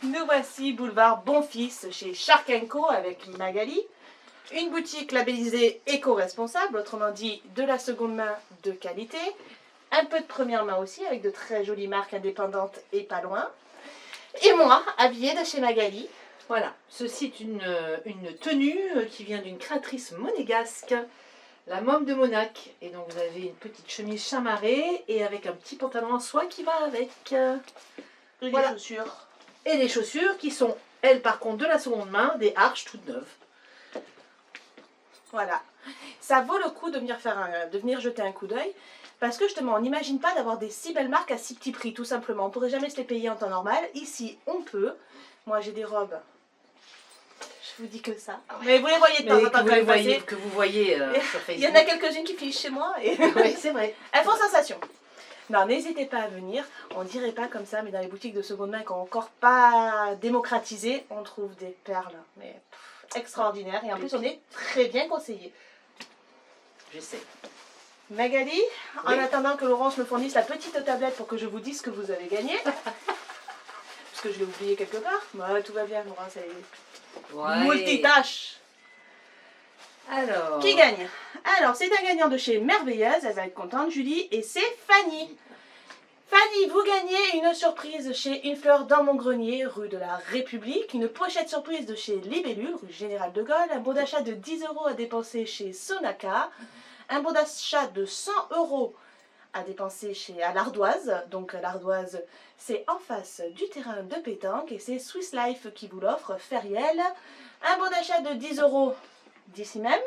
Nous voici boulevard Bonfils chez Shark & Co avec Magali. Une boutique labellisée éco-responsable, autrement dit de la seconde main de qualité. Un peu de première main aussi avec de très jolies marques indépendantes et pas loin. Et moi, habillée de chez Magali. Voilà, ceci est une tenue qui vient d'une créatrice monégasque, la Môme de Monac. Et donc vous avez une petite chemise chamarrée et avec un petit pantalon en soie qui va avec. Et Voilà. des chaussures. Et des chaussures qui sont, elles par contre, de la seconde main, des Arches toutes neuves. Voilà. Ça vaut le coup de venir jeter un coup d'œil. Parce que justement, on n'imagine pas d'avoir des si belles marques à si petit prix, tout simplement. On ne pourrait jamais se les payer en temps normal. Ici, on peut. Moi, j'ai des robes. Je vous dis que ça. Mais vous les voyez de temps en temps quand même passer. Que vous voyez sur Facebook. Il y en a quelques-unes qui fichent chez moi. Et Oui, c'est vrai. elles font sensation. Non, n'hésitez pas à venir. On dirait pas comme ça, mais dans les boutiques de seconde main qui n'ont encore pas démocratisé, on trouve des perles. Mais extraordinaires. Et en plus, on est très bien conseillés. Je sais. Magali, Oui. en attendant que Laurence me fournisse la petite tablette pour que je vous dise ce que vous avez gagné. Parce que je l'ai oublié quelque part. Bah, tout va bien, Laurence, elle est Ouais. multitâche. Alors. Qui gagne? Alors, c'est un gagnant de chez Merveilleuse, elle va être contente, Julie, et c'est Fanny. Fanny, vous gagnez une surprise chez Une Fleur dans mon grenier, rue de la République, une pochette surprise de chez Libellule, rue Général de Gaulle, un bon d'achat de 10 € à dépenser chez Sonaca, un bon d'achat de 100 € à dépenser à l'Ardoise. Donc l'Ardoise, c'est en face du terrain de pétanque et c'est Swiss Life qui vous l'offre, Feriel. Un bon d'achat de 10 € d'ici même.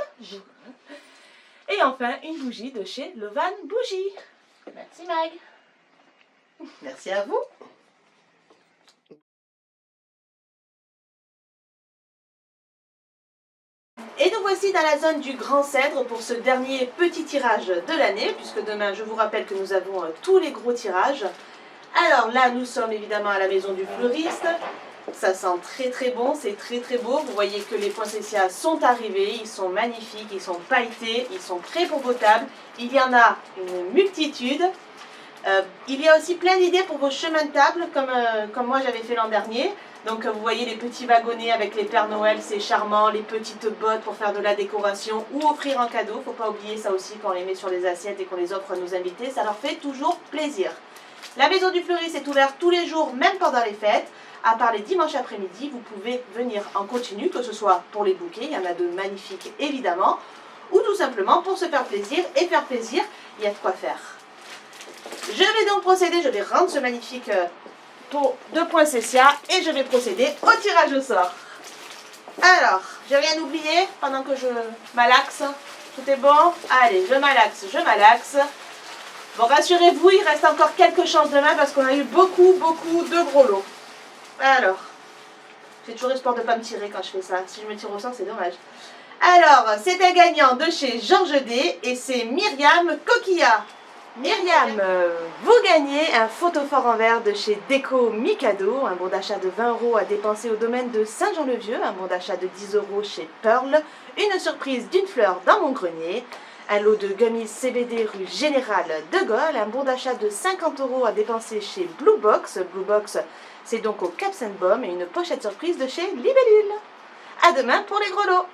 Et enfin, une bougie de chez Levan Bougie. Merci Mag. Merci à vous. Et nous voici dans la zone du Grand Cèdre pour ce dernier petit tirage de l'année, puisque demain, je vous rappelle que nous avons tous les gros tirages. Alors là, nous sommes évidemment à la maison du fleuriste. Ça sent très très bon, c'est très très beau. Vous voyez que les poinsettias sont arrivés, ils sont magnifiques, ils sont pailletés, ils sont prêts pour vos tables. Il y en a une multitude. Il y a aussi plein d'idées pour vos chemins de table, comme moi j'avais fait l'an dernier. Donc vous voyez les petits wagonnets avec les Pères Noël, c'est charmant, les petites bottes pour faire de la décoration ou offrir en cadeau. Faut pas oublier ça aussi quand on les met sur les assiettes et qu'on les offre à nos invités, ça leur fait toujours plaisir. La maison du fleuriste est ouverte tous les jours, même pendant les fêtes. À part les dimanches après-midi, vous pouvez venir en continu, que ce soit pour les bouquets, il y en a de magnifiques évidemment, ou tout simplement pour se faire plaisir et faire plaisir, il y a de quoi faire. Je vais donc procéder, je vais rendre ce magnifique pot de poinsettia et je vais procéder au tirage au sort. Alors, j'ai rien oublié pendant que je malaxe. Tout est bon? Allez, je malaxe, je malaxe. Bon, rassurez-vous, il reste encore quelques chances demain parce qu'on a eu beaucoup de gros lots. Alors, j'ai toujours espoir de ne pas me tirer quand je fais ça. Si je me tire au sort, c'est dommage. Alors, c'est un gagnant de chez Georges D et c'est Myriam Coquilla. Myriam, vous gagnez un photophore en verre de chez Déco Mikado, un bon d'achat de 20 € à dépenser au domaine de Saint-Jean-le-Vieux, un bon d'achat de 10 € chez Pearl, une surprise d'une fleur dans mon grenier, un lot de gummies CBD rue Général de Gaulle, un bon d'achat de 50 € à dépenser chez Blue Box. Blue Box, c'est donc au Caps & Bomb et une pochette surprise de chez Libellule. À demain pour les gros lots.